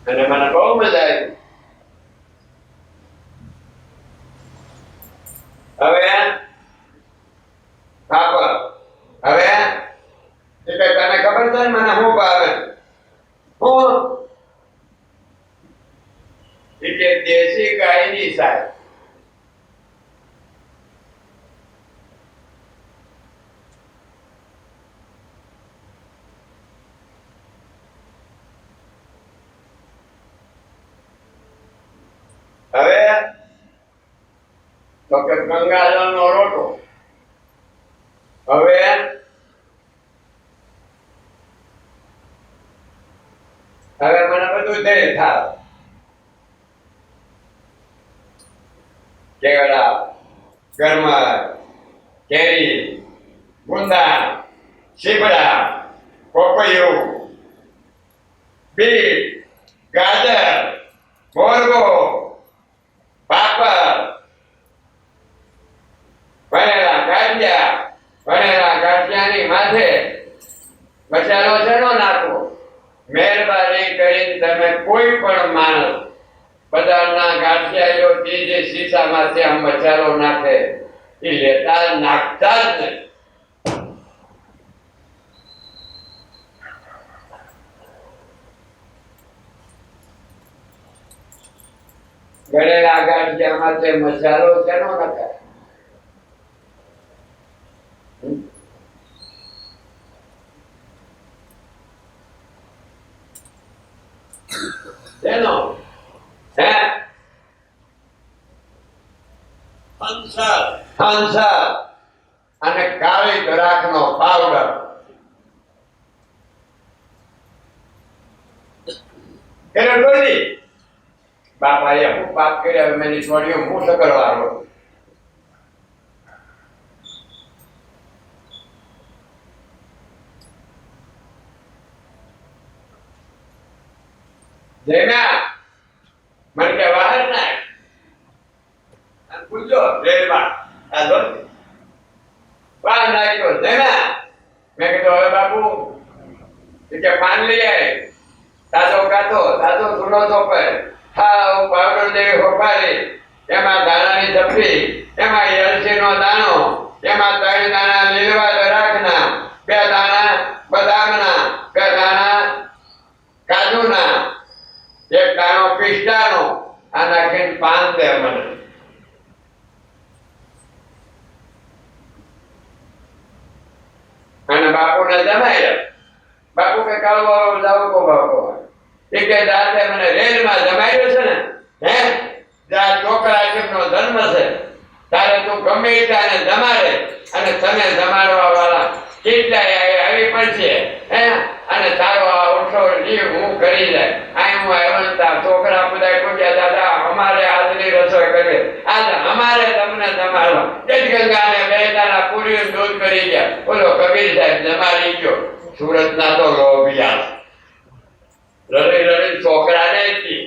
અને મને બહુ મજા આવી. હવે પાપડ હવે તને ખબર છે મને શું ભાવે? હું એટલે દેશી ગાયની સાય. હવે તો કે ગંગાજળનો રોટો. હવે મને બધું દે થાવ. કેળા, ગરમર, કેરી, ગુંદા, સીપડા, પોપૈયું, બીટ, ગાજર, મોરગો, પાપડ, ભણેલા ગાંઠિયાની માથે મસાલો શેનો નાખવો? મહેરબાની કરીને તમે કોઈ પણ માણસ બજારના ગાંઠિયાઓ જે શીશામાંથી આમ મસાલો નાખે એ નાખતા જ નહીં. ગળેલા ગાંઠિયામાં મસાલો શેનો નખાય? શેનો? હે? હંસર અને કાળી ગરાકનો પાવડર. એને બોલી બાપાએ હું પાપ કર્યા મેની છોડીઓ હું સકરવાળો. જેના મને કે બહાર નાખ અને પૂછો રેલમાં આ દો બહાર નાખ્યો. જેના મેં કીધું હવે બાપુ કે પાન લઈ આવે તાજો સૂનો ચોપે હાવ પાવડર જેવી હોપારી, એમાં દાણાની ચપટી, એમાં એલચીનો દાણો, એમાં 3 દાણા લીલવા દરાકના, 2 દાણા બદામના, 2 દાણા કાજુના, 1 દાણો પિસ્તાનો. આ નાખીને પાન દે મને. અને બાપુને જમાડ્યા. બાપુ કે કાળો જાવ કો બાપુ એ કે દાદે મને રેલમાં જમાડ્યો છે ને, હે જા છોકરા જેમનો જન્મ છે તારે તું ગમે ત્યારે જમાડે અને તને જમાડવા વાળા કેટલાય આવી પડશે, હે અને તારો આ ઓછો જીવ હું કરી જાય. આ હું આવ્યો છોકરા બધા પૂછ્યા દાદા અમારે આજની રસોઈ કરી, આજ અમારે તમને જમાડવા. ગંગાને 2 દાણા પૂરી દૂધ કરી ગયા. બોલો કબીર સાહેબ જમાડી ગયો. સુરતના તો લોભિયા રડી છોકરાને હતી.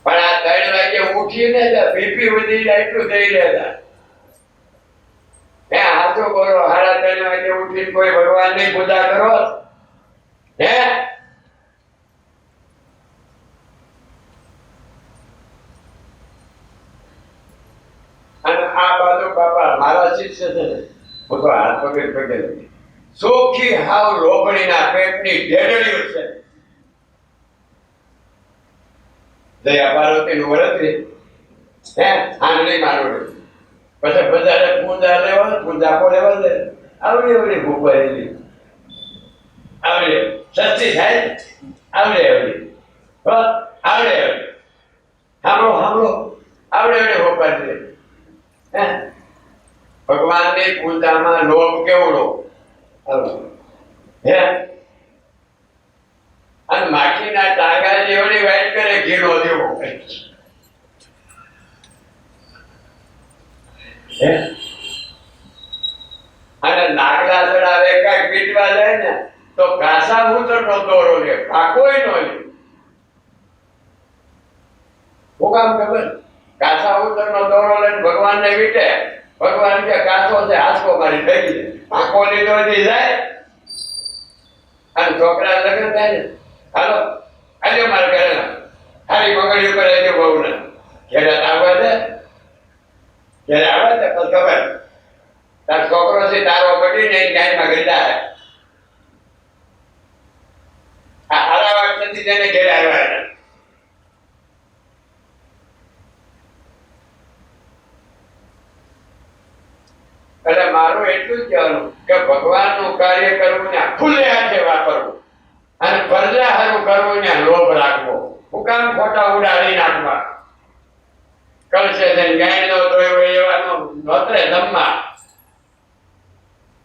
પણ આ 3 વાગે ઉઠીને બીપી વધી જાય એટલું થઈ રહેતા. હે હાથો બોલો 3:30 વાગે ઉઠીને કોઈ ભગવાનની પૂજા કરો? હે અને આ બાજુ બાપા મારા શિષ્ય છે ને, હું તો હાથ પગે સોખી હાવ લોબડીના પેટની ઢેડળીઓ છે. દયા પાર્વતીનું વ્રત હે આંગળી મારોડી પછી બજારે પૂજા લેવા દે આવડી ભૂપાયેલી આવડે સસ્તી થાય આવડે સાંભળો આવડે ભૂપાયેલી. ભગવાનની પૂજામાં લોભ કેવડો હે અને માખીના ટાંગા જેવડી વાઈટ કરે ઘીનો દેવો અને નાગલા ચડાવે કઈ પીટવા જાય ને તો કાસા ઉતરનો દોરો લે, કાકોય નો લે. હું કામ ખબર કાસા ઉતરનો દોરો લઈને ભગવાનને વીટે. ભગવાન કે કાસો છે હાસકો મારી થઈ જાય. આંખો લીધો જાય અને છોકરા લગ્ન થાય ને હાલો આજે મારે ઘરે હારી મગડી ઉપર આજે બહુ ને ઘેરે આવવા દે ઘેરે આવવા દે પણ ખબર તાર છોકરો છે તારો બટી ને ગાયમાં ગીતા આ હારા વાત નથી તેને ઘેરે આવ્યા એટલે મારું એટલું જ કહેવાનું કે ભગવાનનું કાર્ય કરવું ને ખુલ્લે હાથે વાપરવું અને પ્રજા હારું કરવું ને લોભ રાખવો હું કામ ખોટા ઉડાડી નાખવા કલશે ગાય નો ધોયો એવાનો નોતરે ધમમાં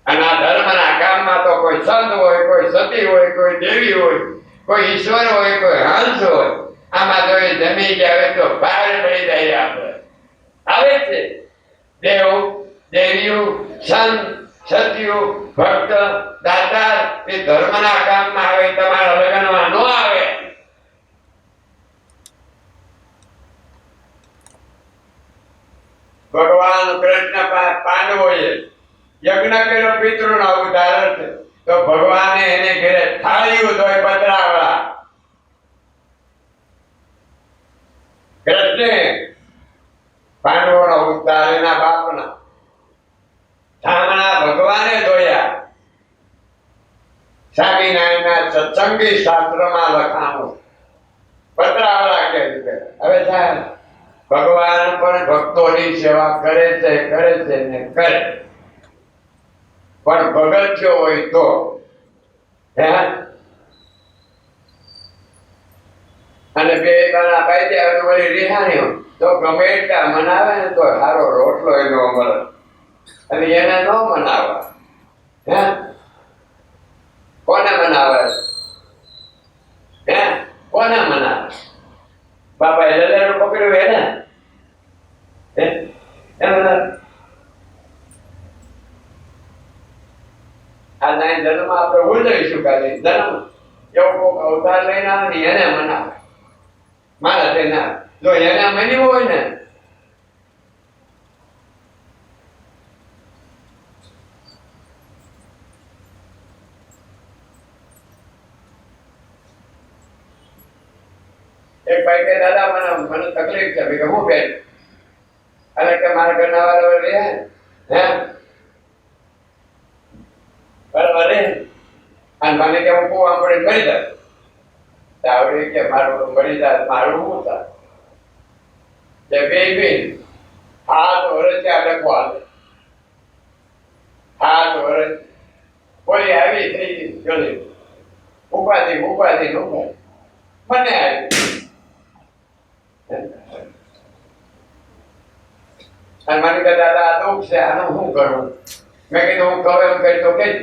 અને આ ધર્મના કામમાં તો કોઈ સંત હોય કોઈ સતી હોય કોઈ દેવી હોય કોઈ ઈશ્વર હોય કોઈ હંસ હોય આમાં તો એ જમી જાય તો બહાર પડી જાય આપણે આવે છે દેવ દેવીઓ સંત સતીઓ ભક્ત દાતાર એ ધર્મના કામમાં આવે તમારા લગ્નમાં ન આવે ભગવાન કૃષ્ણ પાંડવોએ યજ્ઞ કર્યો પિતૃનો ઉદ્ધાર છે તો ભગવાને એને ઘરે થાળીઓ ધોઈ પતરાવડા કૃષ્ણે પાંડવોનો ઉદ્ધાર એના બાપના ધામણા ભગવાને ધોયા સ્વામિનારાયણના સત્સંગી શાસ્ત્રમાં લખાણું પતરાવડા કે હવે સાહેબ ભગવાન પણ ભક્તોની સેવા કરે છે ને કરે પણ ભગત્યો હોય તો હે અને બે ગાણા પાઈ અને વળી રિહાણી તો ગમે એટલા મનાવે ને તો સારો રોટલો એનો મળે અને એને ન મનાવે હે કોને મનાવે હે કોને મનાવે બાપા એ લલેરું પકડ્યું એને આ નાઈ જન્મ આપણે ઉલટાવીશું કાલે જન્મ એવો કોક અવતાર લઈને આવે ને એને મનાવે મારા તે ના જો એને મન્યું હોય ને એક ભાઈ કે દાદા મને તકલીફ છે કે હું બેન અને કે મારા ઘરના વાળા રહ્યા હે બરાબર રે અને મને કે હું કુવા પડે મરી જાય આવડે કે મારું મરી જાય મારું શું થાય તે બે હાથ વર્ષે આ લખવા હાથ વર્ષ કોઈ આવી થઈ ગઈ ઉપાધિ મને આવી અને મને કે દાદા આ દુઃખ છે આનું શું કરવું મેં કીધું હું કહું એમ કરી તો કઈ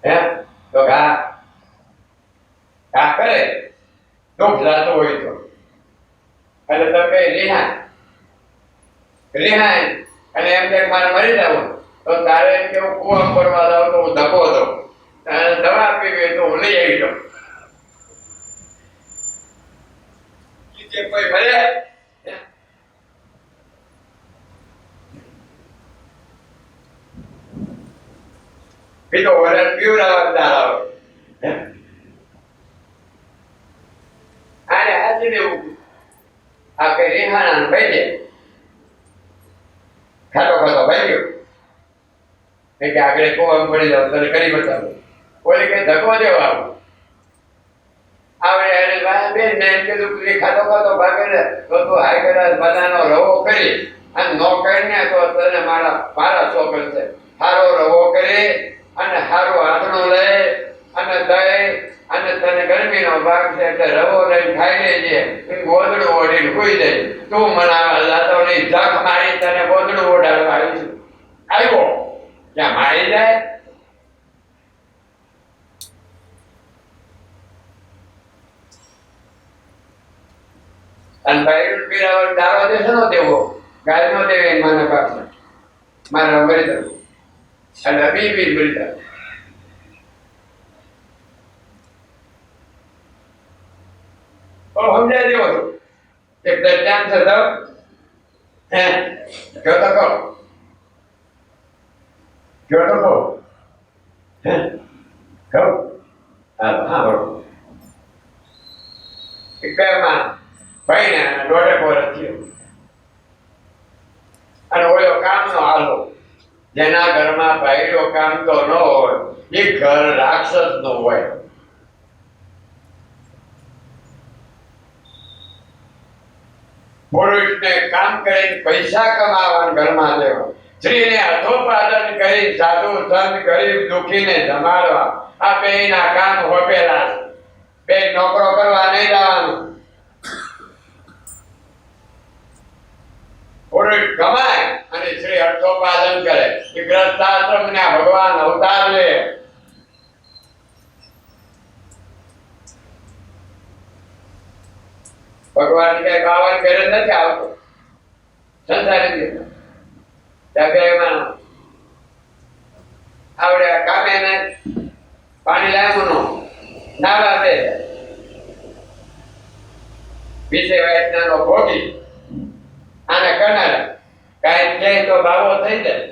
હે તો ઘા કરે દુઃખ લાતો હોય તો એટલે તમે રિહાય અને એમ કે મારે મરી જવું તો તારે એમ કે હું કુવા પડવા જાઉં તો હું ધક્કો દઉં દવા પીવી તો હું લઈ આવી દઉં કોઈ મળે બીજો વરસ પીવડાવવા આવે આને હાથી દેવું આ કઈ રેહાણા ભાઈ દે ખાતો ભાઈ ગયો કે આગળ કોમ પડી જાવ તને કરી બતાવું કોઈ કઈ ધક્કો દેવા આવું આવડે અરે ભાઈ બેન મેં કીધું કે ખાતો ભાગે ને તો તું હાઈ કદાચ બધાનો રવો કરી અને નો કરીને તો તને મારા શોખ છે સારો રવો કરી અને સારું આંધણું લે અને દહીં અને તને ગરમીનો ભાગ છે એટલે રવો લઈને ખાઈ લેજે ગોદડું ઓઢીને સુઈ જાય તું મનાવા જાતો નહીં જખ મારી તને ગોદડું ઓઢાડવા આવીશું આવ્યો ક્યાં મારી જાય અને ભાઈ પીરાવા દાવા દેશો નો દેવો ગાય નો દેવે માને પાસે મારા મરી જવું અને બી મરી જાય સમજાય દેવો છો એક દર્શાન થતો હે કહો કયો તો કહો હે કહો હા બરોબર એકમાં ભાઈ ને દોઢેક વર્ષ થયો અને ઓલો કામનો હાલો જેના ઘરમાં ભાઈઓ કામ તો ન હોય એ ઘર રાક્ષસ નો હોય પુરુષને કામ કરીને પૈસા કમાવા ઘરમાં દેવા સ્ત્રીને અધોપાદન કરી સાધુ સંત ગરીબ દુઃખીને જમાડવા આ બેયના કામ હોપેલા બે નોકરો કરવા નહીં જવાનું પુરુષ કમાય અને સ્ત્રી અર્થોપાદન કરે એ ગ્રસ્તાશ્રમ ને ભગવાન અવતાર લે ભગવાન કઈ બાવન ઘરે નથી આવતો સંસારી ત્યાં આવડે કામે ને પાણી લાવવાનું નાવા દે વિશે વૈષ્ણવ ભોગી આને કરનાર કાંઈ કહે તો બાવો થઈ જાય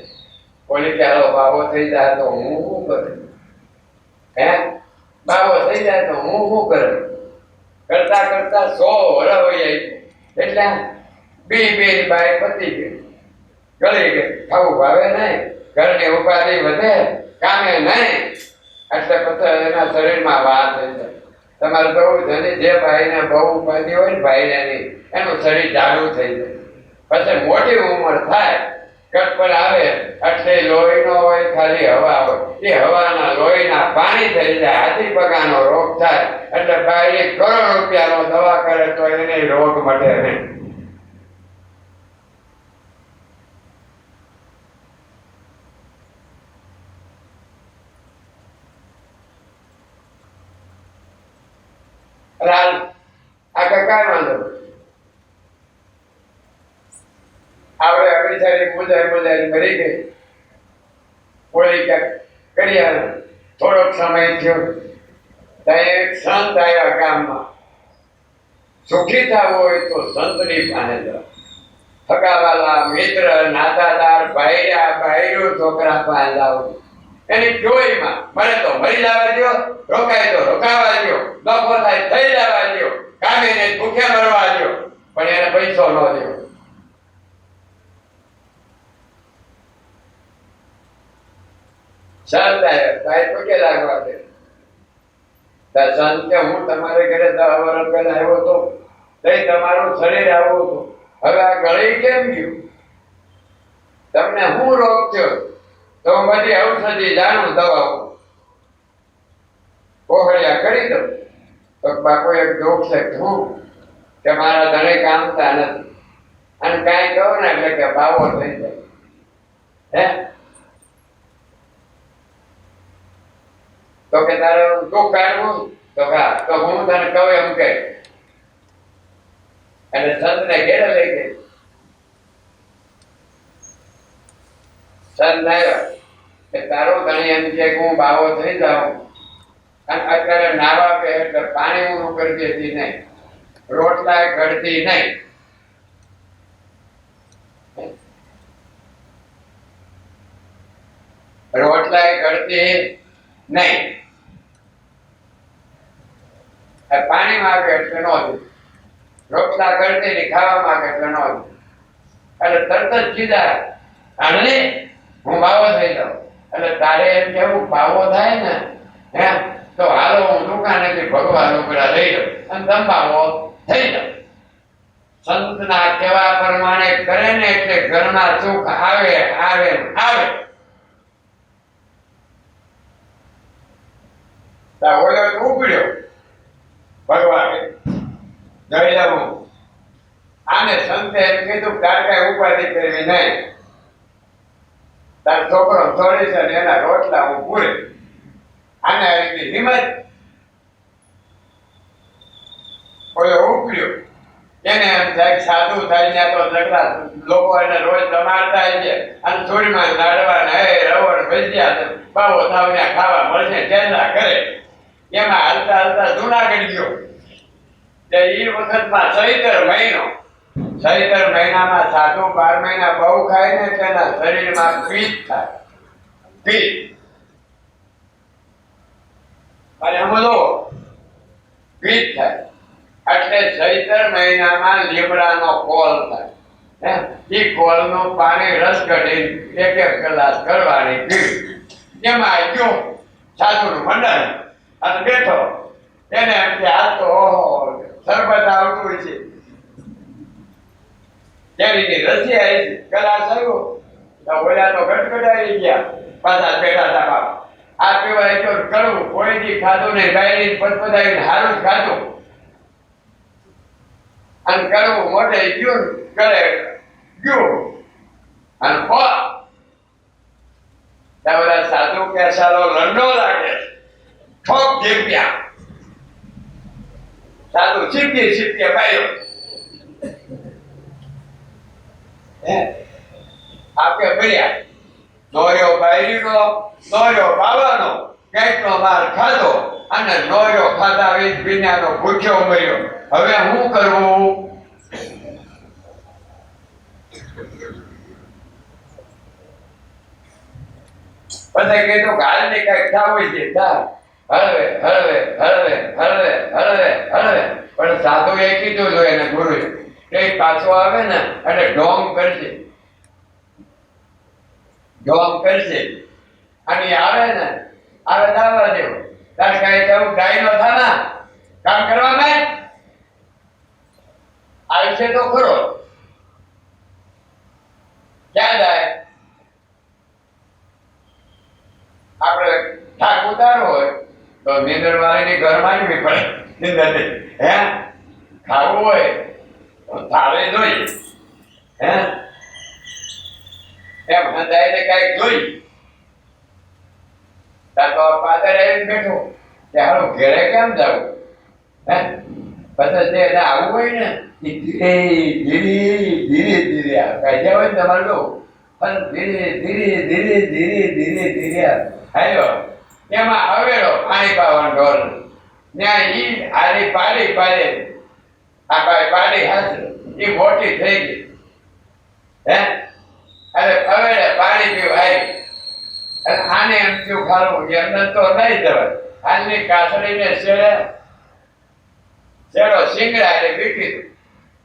કોની કે હાલો બાવો થઈ જાય તો હું શું કરું હે બાવો થઈ જાય તો હું શું કરું કરતા કરતા 100 વર્ષ હોય એટલે બે બાઈ પતી ગઈ ગળી ગઈ ખાવું ભાવે નહીં ઘરની ઉપાધિ વધે કામે નહીં એટલે પછી એના શરીરમાં વાર થઈ જાય તમારે બહુ જની જે ભાઈને બહુ ઉપાધિ હોય ને ભાઈને એનું શરીર જાડું થઈ જાય પછી મોટી ઉંમર થાય કટ પર આવે એટલે લોહી નો હોય ખાલી હવા હોય એ હવાના લોહીના પાણી થઈ જાય હાથી પગાનો રોગ થાય એટલે બાઈ કરોડ રૂપિયાનો દવા કરે તો એને રોગ મટે નહીં આગળ કાંઈ વાંધો આપણે અભિસારી મુજાઈ મરી ગઈ ઓલી ક્યાંક કરી થોડોક સમય થયો ત્યાં એક સંત આવ્યા ગામમાં સુખી થવું હોય તો સંતની પાસે જાઓ થકાવાલા મિત્ર નાતાદાર ભાઈયા ભાઈયું છોકરા પાસે જાઓ એની જોઈમાં મરે તો મરી જવા દો રોકાય તો રોકાવા દો નફો થાય થઈ જવા દો કામે ને ભૂખ્યા મરવા દો પણ એને પૈસો ન દો સંત આવ્યા તો કે લાગવા દે સંત કે હું તમારે ઘરે 10 વર્ષ પહેલા આવ્યો હતો તઈ તમારું શરીર આવું હતું હવે આ ગળી કેમ ગયું તમને શું રોગ થયો તો હું બધી ઔષધિ જાણું દવાઓ કોહળિયા કરી દઉં તો બાપુ એક જોક છે હું કે મારા ધણે કામતા નથી અને કાંઈ કહું ને એટલે કે બાવો થઈ જાય હે તો કે તારે દુઃખ કાઢવું તો હા તો હું તને કહું એમ કે અને સંતને ઘેરે લઈ ગઈ સંત આવ્યા કે તારો ધણી એમ છે કે હું બાવો થઈ જાઉં અને અત્યારે નાવા કે એટલે પાણી ઊંધું કરી દેતી નહીં રોટલા ઘડતી નહીં રોટલા ઘડતી નહીં પાણી માંગે એટલે નો દે રોટલા કરતી ને ખાવા માંગે એટલે નો દે એટલે તરત જ કીધા આને હું બાવો થઈ જાઉં એટલે તારે એમ કેવું બાવો થાય ને હે તો હાલો હું દુકાનેથી ભગવાન ઉપરા લઈ લઉં અને તમે બાવો થઈ જાવ સંતના કહેવા પ્રમાણે કરે ને એટલે ઘરમાં સુખ આવે આવે આવે ઓલો ઉભર્યો ભગવાને જઈ લઉં આને સંતે એમ કીધું તાર કઈ ઉપાધિ કરવી નહીં તાર છોકરો છોડી છે ને એના રોટલા હું પૂરે આને આવી હિંમત ઓલો ઉભર્યો એને એમ થાય સાધુ થાય ત્યાં તો ઝઘડા લોકો એને રોજ જમાડતા છે અને થોડીમાં લાડવાના હે રવણ ભજીયા બાવો થાવને ખાવા મળશે ચેલા કરે એમાં હાલતા હાલતા જુનાગઢ ગયો તે એ વખતમાં ચૈતર મહિનામાં સાધુ 12 મહિના બહુ ખાય ને તેના શરીરમાં પિત્ત થાય પિત્ત. અને સમજો પિત્ત થાય એટલે ચૈત્ર મહિનામાં લીમડાનો કોલ થાય. એ કોલનું પાણી રસ કાઢી 1 કલાક કરવાની પીવી. એમાં આવ્યું સાધુનું મંડળ અને બેઠો એને એમ કે આ તો શરબત આવતું છે, કેરીની રસી આવી છે. કલાક આવ્યો તો ઓલા તો ગટગડાવી ગયા, પાછા બેઠા હતા બાપ. આ પીવાય તો કડવું, કોઈથી ખાધું નહીં, ગાયની પદપદાવીને સારું જ ખાધું અને કડવું મોઢે ગયું કરે ગયું અને બધા સાધુ કે સારો લંડો લાગે ઠોક જીપ્યા. સાધુ ચીપકે પાયો આપે ભર્યા. નોર્યો બાયરીનો, નોર્યો બાવાનો, કંઈકનો માર ખાધો અને નોર્યો ખાધા વિનાનો ભૂખ્યો મર્યો. હવે શું કરવું? પછી કીધું ગાલ ને કઈક થવું છે, હળવે હળવે હળવે હળવે હળવે હળવે. પણ સાધુ એ કીધું જો એને ગુરુ કે પાછો આવે ને એટલે ઢોંગ કરશે, ઢોંગ કરશે અને આવે ને આવે દાવા દેવો. તારે કઈ જવું ગાય નો થાના કામ કરવામાં આવશે તો ખરો. ક્યાં જાય? આપણે થાક ઉતારો હોય તો નીંદર વાળીની ઘર માંડવી પડે. નીંદર હે ખાવું હોય તો થાળે જોઈ હે એમ હંધાઈને કઈક જોઈ. તાર તો પાદર આવીને બેઠો કે હારું ઘેરે કેમ જવું? હે પછી જે એને આવવું હોય ને ધીરે ધીરે ધીરે ધીરે કાઢ્યા હોય ને તમારે લો પણ ધીરે ધીરે ધીરે ધીરે ધીરે ધીરે આવ્યો. એમાં આવેલો પાણી પાવાનો ઢોર ત્યાં ઈ આરી પાડી પાડે આ પાડી હાથ એ મોટી થઈ ગઈ. હે અરે હવે પાણી પીવા આવી અને આને એમ થયું ખારું અંદર તો નહીં જવાય. હાલની કાસળીને શેડો શીંગડા એટલે બીટી.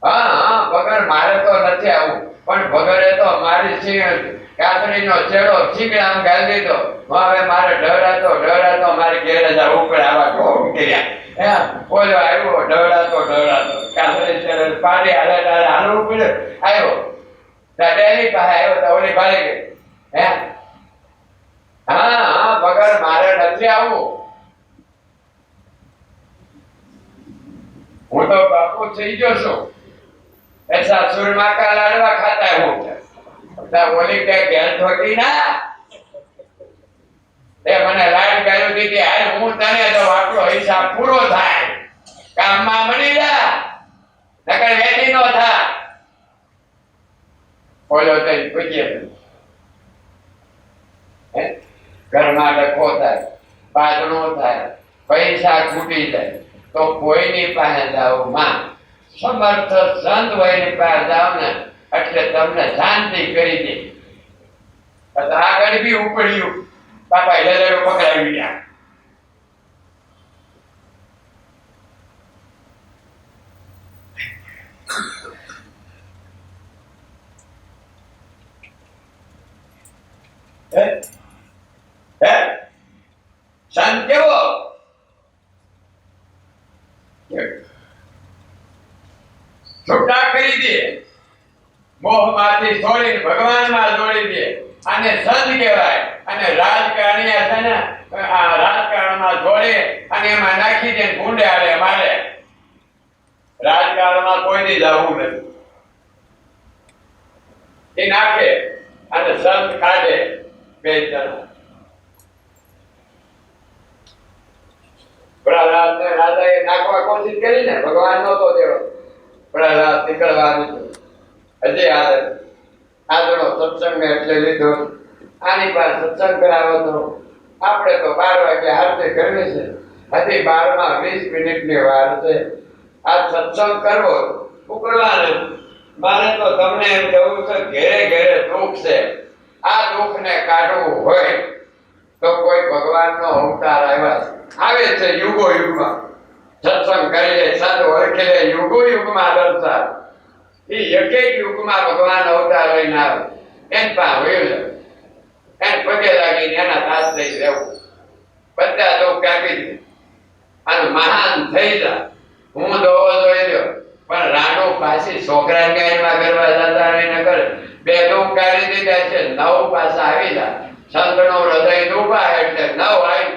હા હા વગર મારે તો નથી આવું, પણ વગરે તો મારી કાસળીનો છેડો શીંગડામાં ગાળી દીધો. હવે મારે ઢવરાતો મારી ઘેરે જવું પડે. આવા ઢોંગ કર્યા. ઓલો આવ્યો ઢવરાતો કાસળી છેડો પાડી હાલે હાલવું પડે. આવ્યો ડેરી પાસે આવ્યો તો ઓલી ભાળી ગઈ. હે હા હા વગર મારે નથી આવું. હું તો બાપુ થઈ ગયો છું. એસા સુરમાં કા લાડવા ખાતા હું ઓલી કે ઘેર ઠોકી ના તે મને લાડ ગાયું દીધી. હાલ હું તને તો આટલો હિસાબ પૂરો થાય, કામમાં મળી જા નકર વેઠી નો થા. ઓલો તો પૂછીએ ઘરમાં ડખો થાય, પાતળો થાય, પૈસા ખૂટી જાય તો કોઈની પાસે જાઓ માં. સમર્થ સંત હોય ની પાસે જાઓ ને એટલે તમને શાંતિ કરી દે. આગળ બી ઉપડ્યું બાપા હેલેરો પકડાવી ગયા. સંત કેવો છૂટા કરી દે, મોહમાંથી છોડીને ભગવાનમાં જોડી દે. આને સંત કહેવાય. અને રાજકારણી છે ને આ રાજકારણમાં જોડે અને એમાં નાખી દે ગુંડે આલે મારે. રાજકારણમાં કોઈ દી જવું નથી. એ નાખે અને સંત કાઢે. બે જણા પ્રહલાદને રાજાએ નાખવા કોશિશ કરી ને ભગવાન નહોતો દેવો. પ્રહલાદ નીકળવાનું હજી આજનો સત્સંગ એટલે લીધો. આની પાસે સત્સંગ કરાવો તો આપણે તો 12 વાગે આરતી કરવી છે. હજી 12 માં 20 મિનિટની વાર છે. આ સત્સંગ કરવો ઉકળવાનું. મારે તો તમને એમ કહેવું છે ઘેરે ઘેરે દુઃખ છે. આ દુઃખને કાઢવું હોય તો કોઈ ભગવાનનો અવતાર આવ્યા છે. આવે છે યુગો યુગમાં સત્સંગ કરી લે, સત ઓળખી લે, યુગો યુગમાં દર્શાવ. એ એક એક યુગમાં ભગવાન અવતાર લઈને આવે. એન પા વયું જાય, એને પગે લાગીને એના હાથ લઈ રહેવું, બધા તો કાપી દે અને મહાન થઈ જા. હું દોવો જોઈ લ્યો, પણ રાણો પાછી છોકરા ગાયમાં કરવા જતા રહીને કરે બે દુઃખ કાઢી દીધા છે. નવ પાછા આવી જા. સંતનો હૃદય ડૂબા એટલે નવ આવી.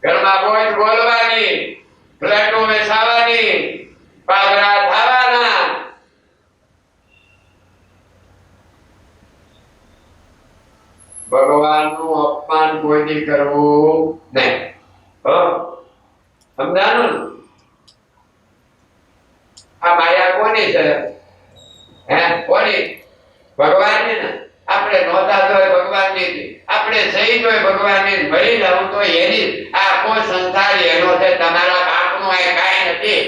ઘરમાં કોઈ બોલવાની, ફ્લેટો વેચાવાની, પાગડા થવાના. ભગવાનનું અપમાન કોઈથી કરવું નહીં. સમજાણું ને? આ માયા કોની છે? હે, કોની? ભગવાનની ને. આપણે નોતા તો ભગવાનની, આપણે સહી તો ભગવાનની, મરી જાઉં તો એની. આખો સંસાર એનો છે, તમારા બાપનું આ કાંઈ નથી.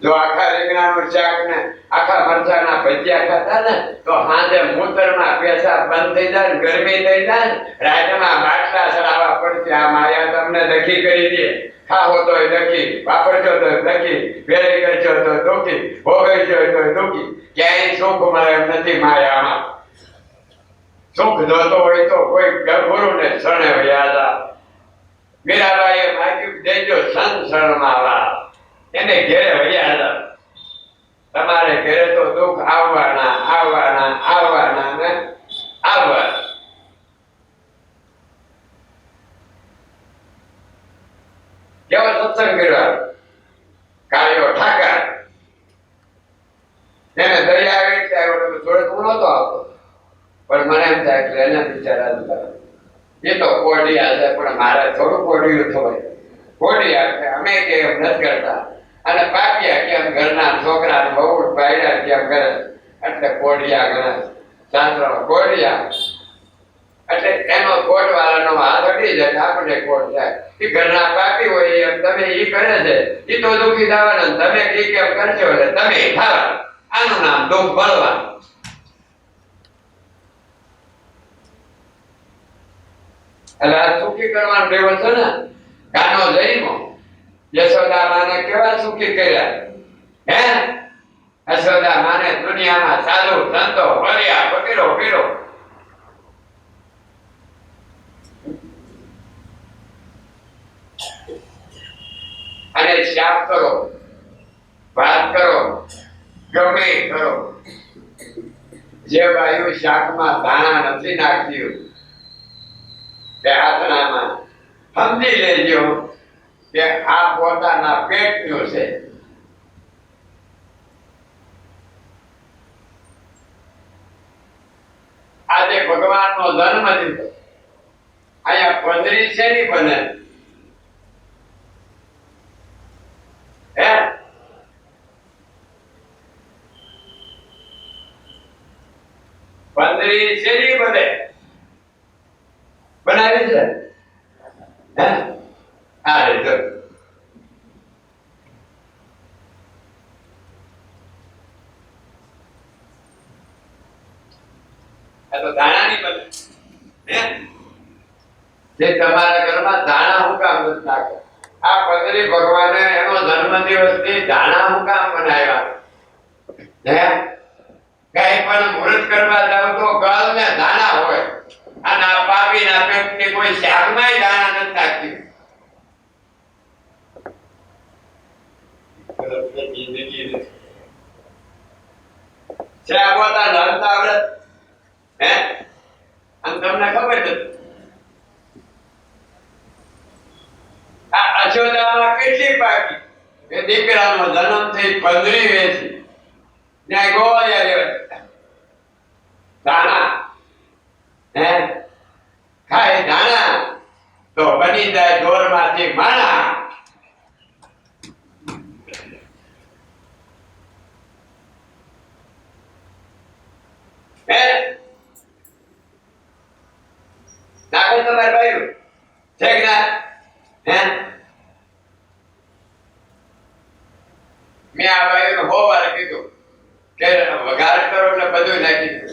જો આખા રીંગણાનું શાક ને આખા મરચાના ભજીયા ખાતા ને તો સાંજે મૂતરમાં પેશાબ બંધ થઈ જાય, ગરમી થઈ જાય, રાતમાં બાટલા ચડાવવા પડશે. આ માયા તમને દખી કરી દે. ખાવો તો દખી, વાપરજો તો દખી, વેરી કરજો તો દુખી, ભોગવજો તો દુખી. ક્યાંય સુખ મળે એમ નથી માયામાં. સુખ જોતો હોય તો કોઈ ગુરુને શરણે યાદ આવે. મીરાબાઈએ માગ્યું દેજો સંત શરણમાં વા, એને ઘેરે વળ્યા હતા. તમારે ઘેરે તો દુઃખ આવવાના આવવાના આવવાના ને આવવાના. કેવો સત્સંગ કર્યો કાર્યો ઠાકર. એને દયા આવી એટલે થોડે હું નહોતો આવતો, પણ મને એમ થાય કે એને બિચારા એ તો કોડિયા છે, પણ મારે થોડું કોડિયું થવાય. કોડિયા છે અમે કે એમ નથી કરતા, અને પાપિયા કેમ ઘરના છોકરા બહુ પાયડા કેમ કરે એટલે કોડિયા ગણાય. શાસ્ત્રમાં કોડિયા એટલે એનો કોટ વાળાનો હાથ અડી જાય, આપણે કોટ થાય. એ ઘરના પાપી હોય એમ તમે ઈ કરે છે, ઈ તો દુઃખી થવાના, તમે ઈ કેમ કરશો એટલે તમે થવા. આનું નામ દુઃખ બળવાનું. એટલે આ સુખી કરવાનું દેવો છે ને. કાનો જઈમો યશોદા માને કેવા સુખી કર્યા. હે, યશોદા માને દુનિયામાં સાધુ સંતો ફર્યા, ફકીરો પીરો. અને શાપ કરો, વાત કરો, ગમે કરો. જે બાયુ શાકમાં દાણા નથી નાખતી તે આસણામાં સમજી લેજો કે આ પોતાના પેટનું છે. આજે ભગવાનનો જન્મ દીધો. અહીંયા પંદરી શેની બને? હે, પંદરી શેની બને? બનાવી છે. હે, આ રીતે તો દાણાની બને. હે, જે તમારા ઘરમાં દાણા હું કામ નથી નાખે? આ પંદરી ભગવાને એનો જન્મદિવસ થી દાણા હું કામ બનાવ્યા? હે, કઈ પણ મુહૂર્ત કરવા જાવ તો ગળ ને દાણા હોય, અને આ પાપીના પેટની કોઈ શાકમાંય દાણા નથી નાખતી. પોતા નડતા આવડે. હે, અને તમને ખબર છે આ અશોદામાં કેટલી પાકી એ દીકરાનો જન્મ થઈ પંદરી વેચી ત્યાં ગોળિયા દાણા. હે, ખાય દાણા તો બની જાય ઢોરમાંથી માણા. તમારે ભાઈ છે કે ના? હે મેં આ ભાઈને બહુ વાર કીધું કે વઘાર કરો એટલે બધું નાખી દો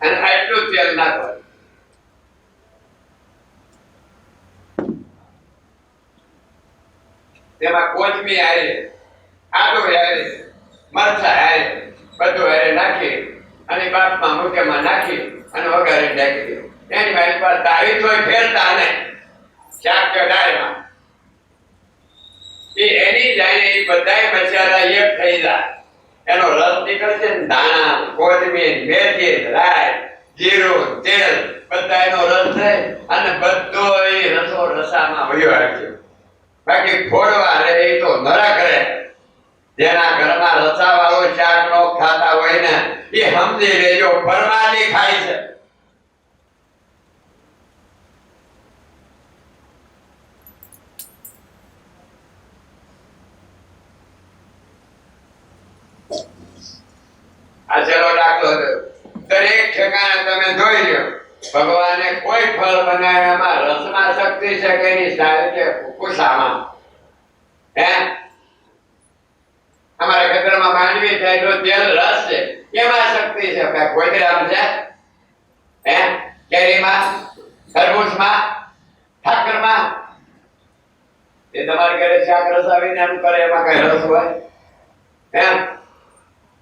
અને આટલું તેલ નાખો. તેમાં કોથમીર આવે, આદુ આવે, મરચાં આવે, બધું આવે નાખી અને બાફમાં મૂકેમાં નાખી અને વઘારી નાખી દો. એની મારી પાસે તારીખ હોય ફેરતા ને શાક કે દાળમાં એની જાય એ બધાય મસાલા એક થઈ જાય. એનો રસ નીકળશે ને ધાણા, કોથમીર, મેથી, રાઈ, જીરું, તેલ બધા એનો રસ થાય અને બધો એ રસો રસામાં વયો આવશે. બાકી ફોડવા રે એ તો નરા કરે. જેના ઘરમાં રસાવાળો શાક નો ખાતા હોય ને એ સમજી લેજો ફરમાની ખાય છે. આ ચલો દાખલો દરેક ઠેકાણે તમે જોઈ લો ભગવાને કોઈ ફળ બનાવ્યામાં રસમાં શક્તિ છે કે એની સારી કે કુસામાં. હે અમારા ખેતરમાં માંડવી થાય તો તેલ રસ છે એમાં શક્તિ છે. કોઈ ગ્રામ છે હે કેરીમાં, તરબૂચમાં, ઠાકરમાં એ તમારે ઘરે શાક રસ આવીને એમ કરે એમાં કઈ રસ હોય? હે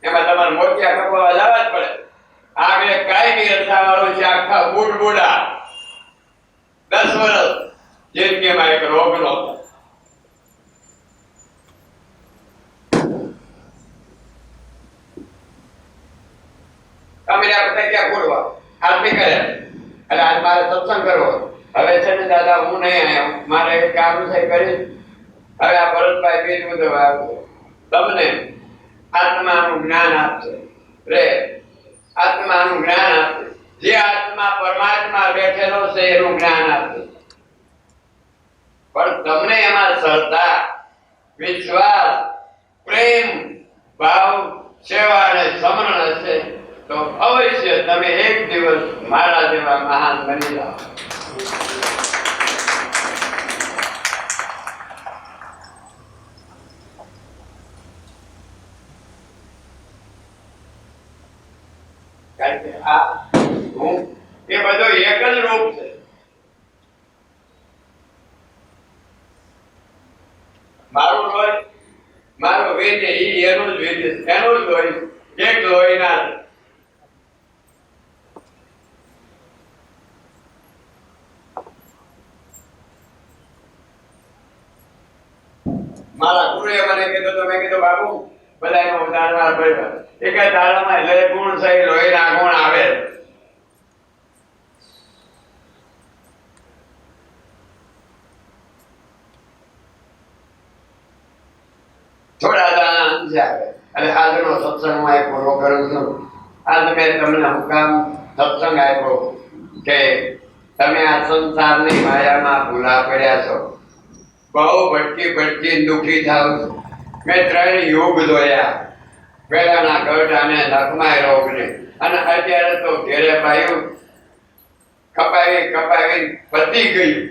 એમાં તમારે મોતિયા કપાવા જવા જ પડે. આગળ કાયમી રસાવાળું શાક ખાવ બુડબુડા 10 વર્ષ જિંદગીમાં એક રોગ નો તમે આપણે ક્યાં બોલવા આદમી કરે એટલે આજ મારે સત્સંગ કરવો. હવે છે ને દાદા હું નહીં આવ્યો મારે એક કામ છે કરી. હવે આ ભરતભાઈ બીજું તો તમને આત્માનું જ્ઞાન આપશે રે. આત્માનું જ્ઞાન આપશે. જે આત્મા પરમાત્મા બેઠેલો છે એનું જ્ઞાન આપશે. પણ તમને એમાં શ્રદ્ધા, વિશ્વાસ, પ્રેમ, ભાવ, સેવા અને સમરણ હશે તો અવશ્ય તમે એક દિવસ મારા જેવા મહાન બની જાઓ. કારણ કે આ હું એ બધો એક જ રૂપ છે. મારું લોહી મારો વેદ એનું જ વેદ એનું જ લોહી એક લોહીના મારા ગુરુએ મને કીધું તો મેં કીધું બાપુ બધાનો ઉદાહરણ ભર્યો એક જ દાડામાં એટલે ગુણ છે લોહીના ગુણ આવે. થોડા દાણા અંશે આવે અને આજનો સત્સંગ હું એક પૂરો કરું છું. આજ મેં તમને હુકામ સત્સંગ આપ્યો કે તમે આ સંસારની માયામાં ભૂલા પડ્યા છો. બહુ ભટકી દુઃખી થાવ છો. મેં 3 યુગ જોયા. પેલાના ગઢ અને નખમાય રોગને અને અત્યારે તો ઘેરે પાયું કપાવી પતી ગયું.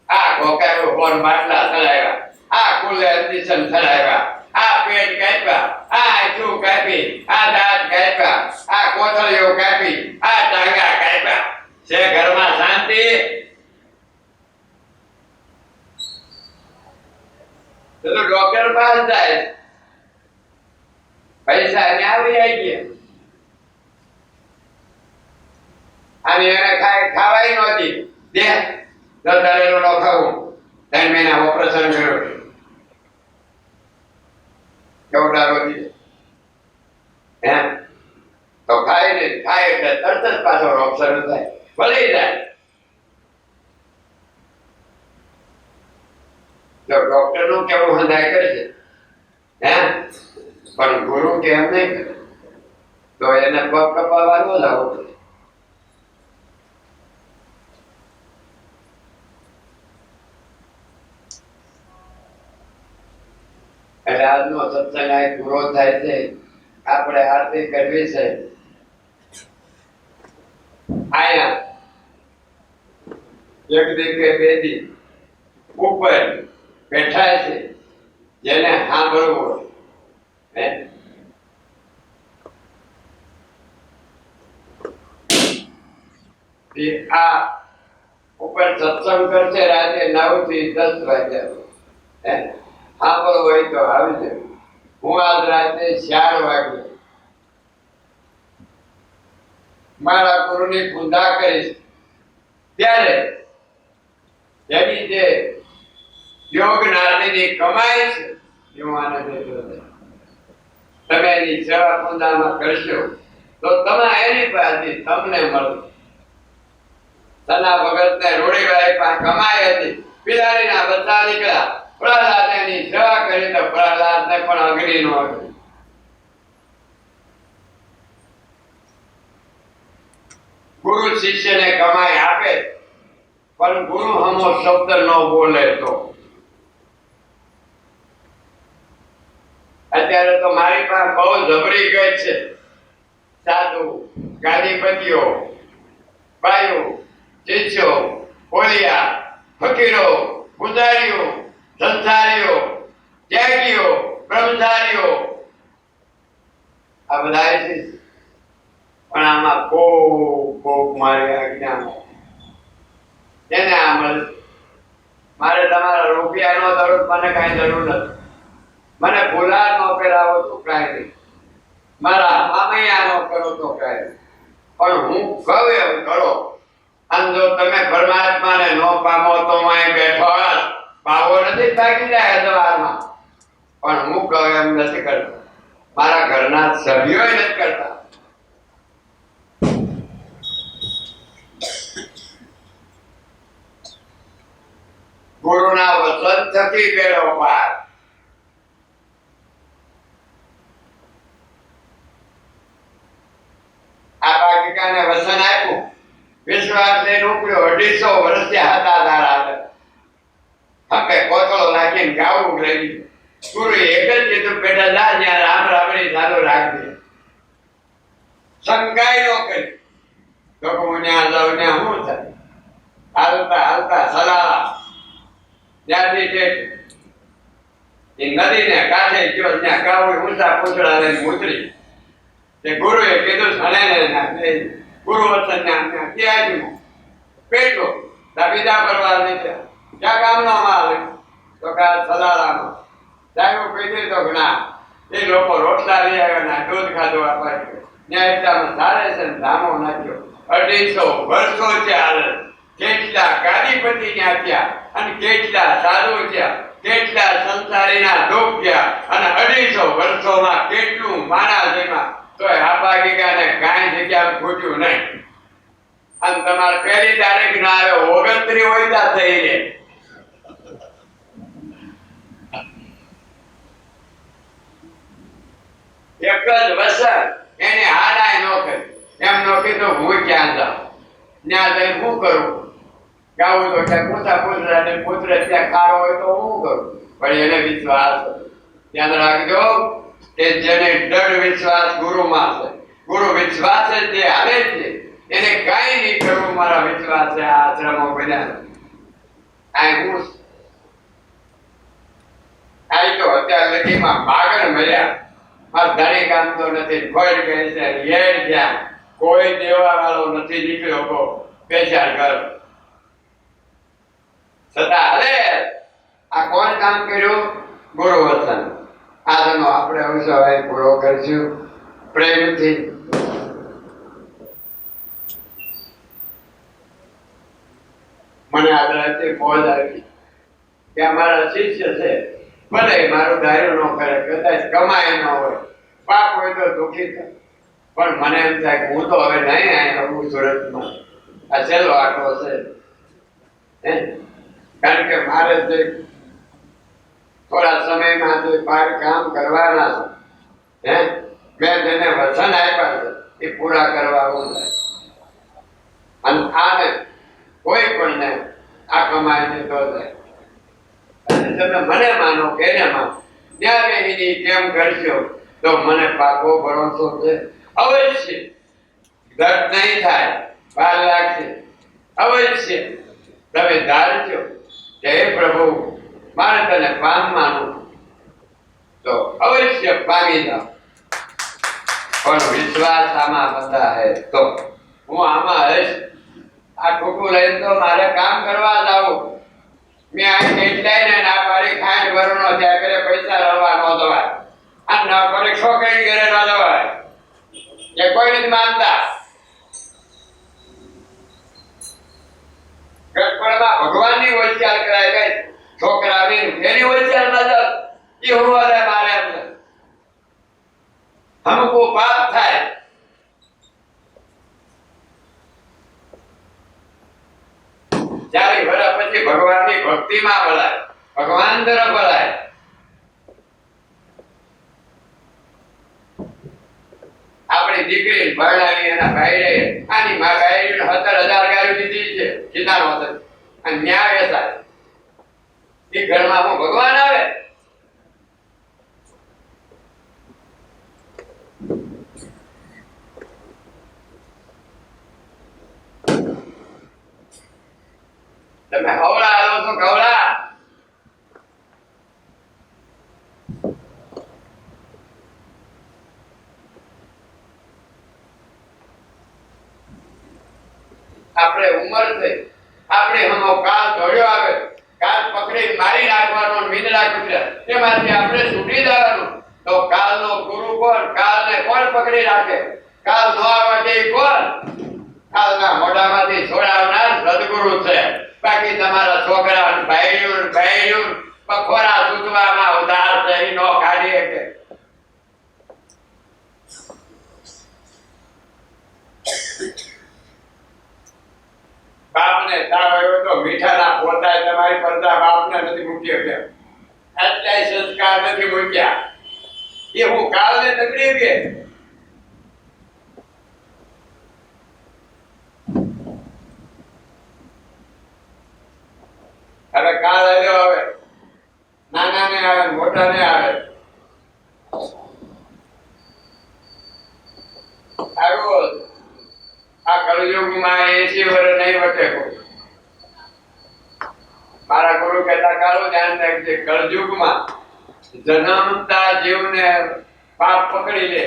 આ ગોકાયો ફોન બાટલા ચલાવ્યા, આ કુલે એડિશન ચલાવ્યા, આ પેટ કાપ્યા, આ આંખું કાપી, આ દાંત કાપ્યા, આ કોથળીઓ કાપી, આ ટાંગા કાપ્યા. છે ઘરમાં શાંતિ? તો ડોક્ટર પાસે જાય પૈસા ને આવી ગયા અને એને ખાવાય નહોતી. દે દરેલું ન ખાવું. 3 મહિના ઓપરેશન કર્યું. કેવડા રોજી હે તો ખાય ને ખાય એટલે તરત જ પાછો રોગ શરૂ થાય, ભલી જાય. તો ડોક્ટર નું કેવું હંધાય કરશે હે પણ ગુરુ કેમ નહીં કરે તો એને પગ કપાવવાનો જ આવો. એટલે આજનો સત્સંગ આ પૂરો થાય છે. આપણે આરતી કરવી છે. એક દી કે બે દી ઉપર બેઠા છે જેને સાંભળવું હે આ ઉપર સત્સંગ કરશે રાતે 9 થી 10 વાગ્યા હે સાંભળવું હોય તો આવી જાય. હું આજ રાતે 4 વાગે મારા ગુરુની પૂજા કરીશ. ત્યારે જેની જે યોગ નારીની કમાઈ છે હું આને દેતો તમે એની સેવા પૂજામાં કરશો તો તમે એની પાસેથી તમને મળશે. સના ભગતને રૂડીબાઈ પાસે કમાઈ હતી. પિલારીના બચ્ચા નીકળ્યા. પ્રહલાદની સેવા કરી તો પ્રહલાદને પણ અગ્નિનો અગ્નિ. ગુરુ શિષ્યને કમાઈ આપે પણ ગુરુ હમો શબ્દ ન બોલે તો. અત્યારે તો મારી પાસે બહુ જબરી ગઈ છે. સાધુ ગાદીપતિઓ બાયો શિષ્યો બોલિયા ફકીરો પૂજારીઓ સંસારીઓ ત્યાગીઓ બ્રહ્મચારીઓ આ બધા છે. પણ આમાં કોક મારી આજ્ઞા એને આ મળશે. મારે તમારા રૂપિયાનો જરૂર મને કાંઈ જરૂર નથી. મને ભૂલા નો કરાવો તો કાંઈ નહીં. મારા મામૈયા નો કરો તો કાંઈ નહીં. પણ હું કહું એમ કરો. અને જો તમે પરમાત્માને ન પામો તો અહીં બેઠો બાવો નથી ભાગી જાય સવારમાં. પણ હું કહું એમ નથી કરતો. મારા ઘરના સભ્યો નથી કરતા. ગુરુના વચન થકી બેડો પાર. આ બાકીકાને વચન આપ્યું. વિશ્વાસ લઈને ઉપડ્યો. 250 વર્ષથી હાથાદાર આવે. હકે કોથળો નાખીને ગાવું રહી. ગુરુ એક જ કીધું બેટા જા જ્યાં રામ રામની ચાલુ રાખજે. શંકાઈ નો કરી તો હું ત્યાં જાઉં ત્યાં શું થાય. હાલતા હાલતા સલાહ ત્યાંથી તે નદીને કાંઠે ગયો. ત્યાં ગાવું ઊંચા પૂંછડા લઈને ઉતરી. તે ગુરુએ કીધું સણે ગુરુ વચન ત્યાં ક્યાં પેટો બીજા પરવાર નીકળ્યા. ક્યાં ગામનો માલ તો કા સલાલામાં જાયું પીધી તો ના એ લોકો રોટલા લઈ આવ્યા ના દૂધ ખાધું અપાયું. ત્યાં એટલામાં સારે છે ને ધામો નાખ્યો. 250 વર્ષો ચાલે. કેટલા ગાદીપતિ ત્યાં થયા અને કેટલા સાધુ થયા. કેટલા સંસારીના દુઃખ થયા અને 250 વર્ષોમાં કેટલું માણા જેમાં તો આપાગીકાને કાંઈ જગ્યા ખૂટ્યું નહીં. અને તમારે પહેલી તારીખ ના આવે 29 હોય ત્યાં થઈ જાય. એક જ વસર એને હાડાય નો કરી. એમ નો કીધું હું ક્યાં જાઉં. ત્યાં જઈને શું કરું. ગાવું તો ક્યાં પૂછા પૂછરા ને પુત્ર ત્યાં ખારો હોય તો હું કરું. પણ એને વિશ્વાસ ધ્યાન રાખજો કે જેને દૃઢ વિશ્વાસ ગુરુમાં છે. ગુરુ વિશ્વાસ જે હાલે છે એને કાંઈ નહીં કરવું. મારા વિશ્વાસ છે આ આશ્રમો બન્યા. આ હું આ તો અત્યાર લગીમાં બાગડ મળ્યા. મારા ધણી કામ તો નથી. ફળ કહે છે યેડ જ્યાં કોઈ દેવા વાળો નથી નીકળ્યો કો પેચાર કર છતાં હવે આ કોણ કામ કર્યું. ગુરુ વચન. આજનો આપણે અવસર પૂરો કરશું પ્રેમથી. મને આદરાથી ફોન આવી કે અમારા શિષ્ય છે ભલે મારું ધાર્યું ન કરે કદાચ કમાય ન હોય પાપ હોય તો દુઃખી થાય. પણ મને એમ થાય કે હું તો હવે નહીં આવું સુરતમાં. આ છેલ્લો આંકડો છે. કારણ કે મારે જે થોડા સમયમાં જે બાર કામ કરવાના છે મેં જેને વચન આપ્યા છે એ પૂરા કરવા આવું થાય. અને આને કોઈ પણ ને આ કમાઈને તો થાય. તમે મને માનો કે એને માનો ત્યારે એની કેમ કરશો તો મને પાકો ભરોસો છે. અવશ્ય ઘટ નહીં થાય. વાર લાગશે અવશ્ય. તમે ધારજો કે હે પ્રભુ મારે તને પામવાનું તો અવશ્ય પામી જાઓ, પણ વિશ્વાસ આમાં બધા હે તો હું આમાં હશ. આ ખોટું લઈને તો મારે કામ કરવા જાવું. મેં આ કેટલાય ને ના પાડી ખાંડ ભરનો ત્યાં કરે પૈસા રવા ન દવાય, આ ના પાડી છોકરી ઘરે ન દવાય, એ કોઈ નથી માનતા. ગટપણમાં ભગવાનની વચ્ચાર કરાય ગઈ છોકરાની એની વચ્ચાર ન જાત એ હોવાને મારે અંદર हमको पाप થાય. ચાલી વર્ષ પછી ભગવાનની ભક્તિમાં બોલાય, ભગવાન તરફ બોલાય. આપણી દીકરી ભણાવી એના ભાઈ આની માં ગાયરી 17,000 ગાયું દીધી છે સીતાનો હતો અને ન્યાય થાય એ ઘરમાં હું ભગવાન આવે. તમે હવળા આવો છો કવળા. આપણે ઉંમર થઈ, આપણે હમો કાળ દોડ્યો આવે, કાળ પકડી મારી નાખવાનો મીંદડા કૂટ્યા એમાંથી આપણે છૂટી જવાનું. તો કાળનો ગુરુ કોણ? કાળને કોણ પકડી રાખે? કાળ નો આવે તે કોણ? કાળના મોઢામાંથી છોડાવનાર સદગુરુ છે. બાકી તમારા છોકરા ભાઈઓ પખોરા સૂચવામાં ઉધાર છે એ નો કાઢી શકે. બાપને તાવ આવ્યો તો મીઠાના પોતા તમારી પડદા બાપને નથી મૂક્યો કે અત્યારે સંસ્કાર નથી મૂક્યા એ હું કાલને તકડી કે હવે કાળ આવ્યો. હવે નાના ને આવે મોટા ને આવે આવ્યો. આ કળયુગમાં 80 વર્ષ નહીં વટે. મારા ગુરુ કહેતા કાળો ધ્યાન રાખજે, કળયુગમાં જન્મતા જીવને પાપ પકડી લે.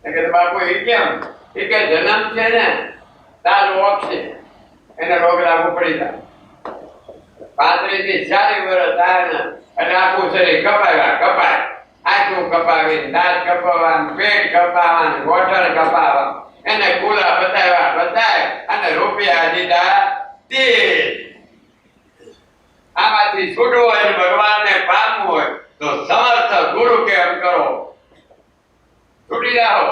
કે બાપુ એ કેમ? એ કે જન્મ છે ને તાર રોગ છે, એને રોગ લાગુ પડી જાય. 35 થી 40 વર્ષ થાય ને અને આખું શરીર કપાય, આખું કપાવી, દાંત કપાવવાનું, પેટ કપાવવાનું, ગોઠણ કપાવવાનું, એને કુલા બતાય અને રૂપિયા દીધા તે. આમાંથી છૂટવું હોય, ભગવાનને પામવું હોય તો સમર્થ ગુરુ કેમ કરો, છૂટી જાઓ.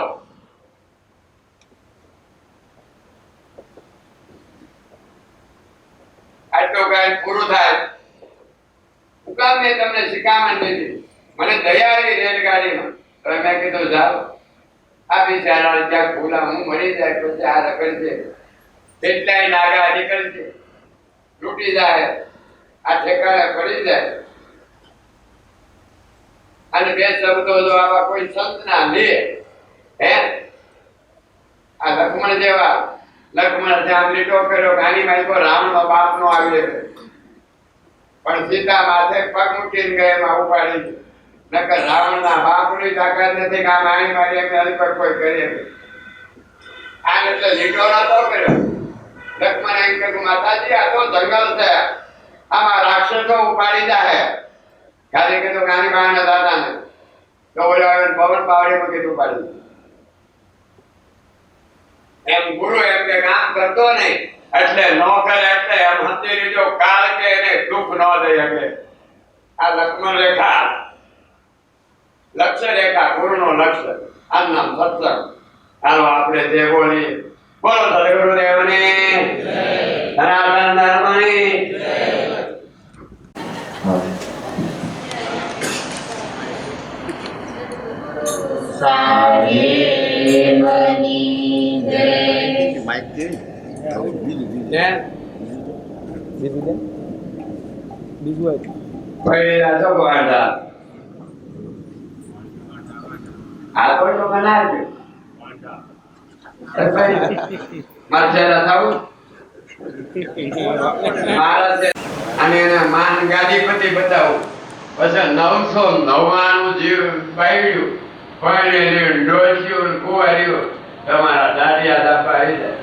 આટલું કઈ પૂરું થાય. હુકામ મેં તમને શિખામણ દીધી, મને દયા આવી રેલગાડીમાં. તો મેં કીધું જાઓ આ બિચારા જ્યાં ભૂલા હું મરી જાય પછી આ રખડશે, કેટલાય નાગા નીકળશે, તૂટી જાય, આ ઠેકાણે પડી જાય. અને બે શબ્દો જો આવા કોઈ સંત ના લે હે, આ લક્ષ્મણ જેવા, લક્ષ્મણ જ્યાં લીટો કર્યો ગાની માઈકો રામ નો બાપ નો આવી પણ સીતા માથે પગ મૂકીને ગયે એમાં ઉપાડી. નકર રાવણ ના બાપ ની તાકાત નથી કે આ માણી મારી એમ હલપટ કોઈ કરી. આને એટલે લીટો નતો કર્યો. લક્ષ્મણ એમ કહ્યું માતાજી આ તો જંગલ છે, આમાં રાક્ષસો ઉપાડી જાય. ખાલી કીધું ગાની બાના દાદા ને તો બોલો પવન પાવડી માં કીધું ઉપાડી. એમ ગુરુ એમ કે કામ કરતો નહીં એટલે નો કરે, એટલે એમ હતી રીજો કાળ કે એને દુઃખ ન દઈ શકે. આ લક્ષ્મણ રેખા, લક્ષ્ય રેખા, ગુરુ નો લક્ષ્ય, આ નામ સત્સંગ. હાલો આપણે જે બોલી બોલો સદગુરુદેવની સનાતન ધર્મની સાહેબની જય. માઇક દે બીજું ભાઈ રાજો ગોવાડા આ કોઈ તો બનાવજો. મરસેલા થાવું મારા છે અને એના માન ગાદીપતિ બતાવું પછી 999 જીવ બાયડ્યું પાણી ડોસ્યું કુવાર્યું તમારા દાડિયા દાપા આવી જાય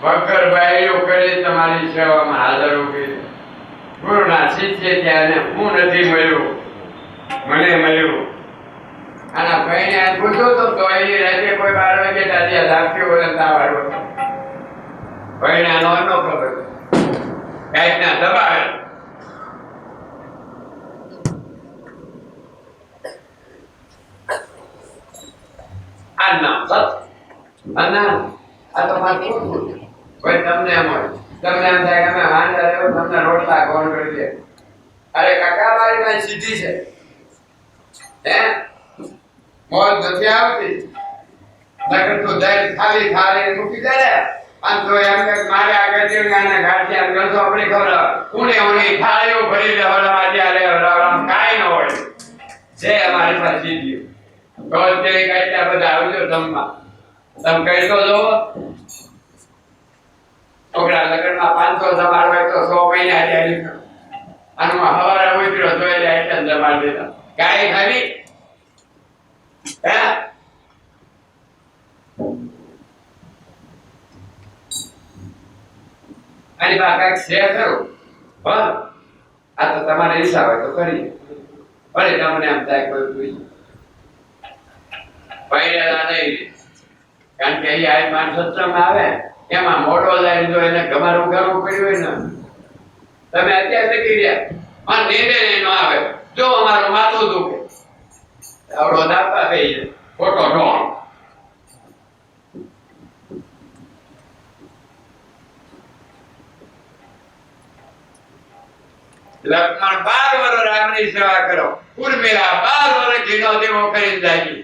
વગર બાયડ્યું કરી તમારી સેવામાં હાજર ઉભી ગુરુના શિષ્ય ત્યાં હું નથી મળ્યું મને મળ્યું આના ભાઈને પૂછ્યું તો એની રાતે કોઈ 12 વાગે દાદિયા દાપ્યું હોય તાવ આવ્યો ભાઈને આનો ન ખબર કાંઈક ના દબાવે આ નામ સત આ તો મારું કોઈ તમને એમ હોય તમને એમ થાય કે અમે હાંડા લેવો તમને રોટલા કોણ કરી દે અરે કાકા મારી માં સીધી છે હે મોજ નથી આવતી નકર તો દઈ ખાલી ખાલી મૂકી દે અને તો એમ કે મારે આગળ જેવના ગાંઠિયા ગળસો આપણે ખબર કોને ઓની થાળીઓ ભરી લેવાના ત્યારે રામ કાઈ ન હોય જે અમારી પાસે સીધી તો તે કાઈટા બધા આવજો જમવા તમે કહી તો જો છોકરા લગ્નમાં 500 જમાડવા તો 100 મહિના તૈયારી કરો આનો હવારે ઉતર્યો તો એટલે આઈટમ જમાડી દેતા કાઈ ખાલી હે આની બાકા શેર કરો હા આ તો તમારે હિસાબ હોય તો કરી ભલે તમને એમ થાય કોઈ પૂછે પૈડા નહીં કારણ કે અહીંયા આ માણસ સત્સંગમાં આવે એમાં મોટો જાય જો એને ગમારું કરવું પડ્યું હોય ને તમે અત્યારે લખી રહ્યા મને નીંદે ન આવે જો અમારું માથું દુખે આવડો દાપા થઈ જાય ખોટો ઢોળ લક્ષ્મણ 12 વર્ષ રામની સેવા કરો ઉર્મિલા 12 વર્ષ ઘીનો દેવો કરીને જાય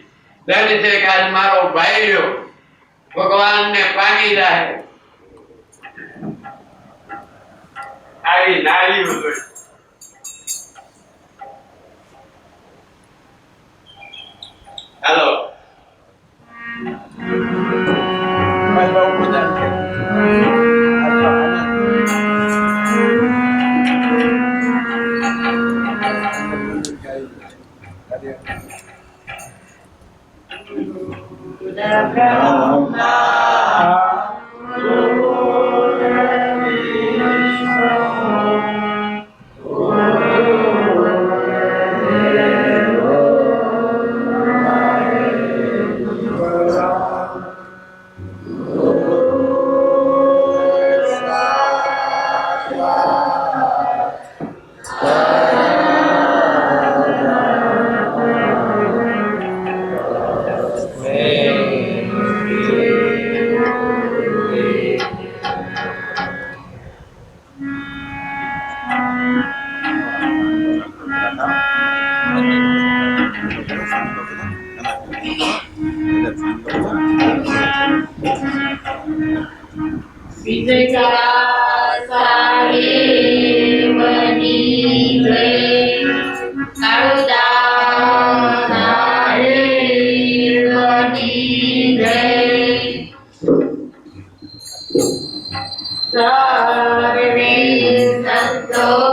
જાણે છે કે આજ મારો ભાઈ રહ્યો ભગવાનને પામી જાય આવી નારીઓ જોઈ હેલો ભાઈ બહુ બધા છે સર્વે સંતો